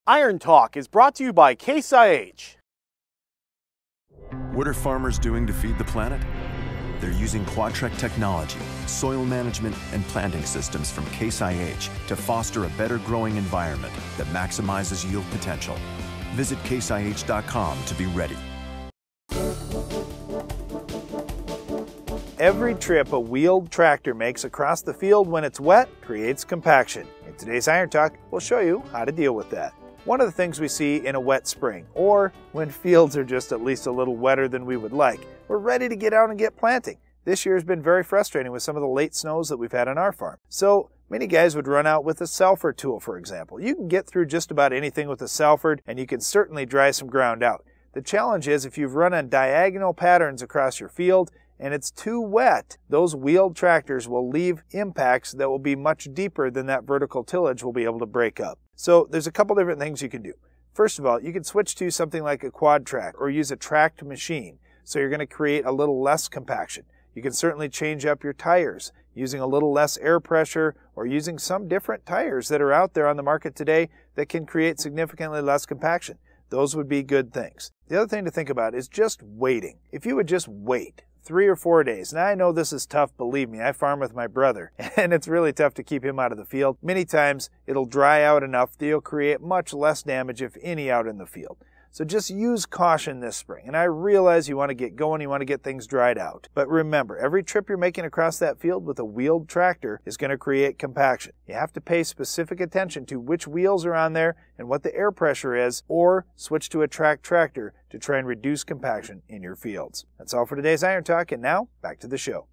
Iron Talk is brought to you by Case IH. What are farmers doing to feed the planet? They're using Quadtrek technology, soil management, and planting systems from Case IH to foster a better growing environment that maximizes yield potential. Visit caseih.com to be ready. Every trip a wheeled tractor makes across the field when it's wet creates compaction. In today's Iron Talk, we'll show you how to deal with that. One of the things we see in a wet spring, or when fields are just at least a little wetter than we would like, we're ready to get out and get planting. This year has been very frustrating with some of the late snows that we've had on our farm. So many guys would run out with a Salford tool, for example. You can get through just about anything with a Salford, and you can certainly dry some ground out. The challenge is if you've run on diagonal patterns across your field and it's too wet, those wheeled tractors will leave impacts that will be much deeper than that vertical tillage will be able to break up. So there's a couple different things you can do. First of all, you can switch to something like a Quadtrek or use a tracked machine. So you're going to create a little less compaction. You can certainly change up your tires using a little less air pressure or using some different tires that are out there on the market today that can create significantly less compaction. Those would be good things. The other thing to think about is just waiting. If you would just wait 3 or 4 days. Now I know this is tough, believe me, I farm with my brother, and it's really tough to keep him out of the field. Many times it'll dry out enough that you'll create much less damage, if any, out in the field. So just use caution this spring. And I realize you want to get going, you want to get things dried out. But remember, every trip you're making across that field with a wheeled tractor is going to create compaction. You have to pay specific attention to which wheels are on there and what the air pressure is, or switch to a tracked tractor to try and reduce compaction in your fields. That's all for today's Iron Talk, and now back to the show.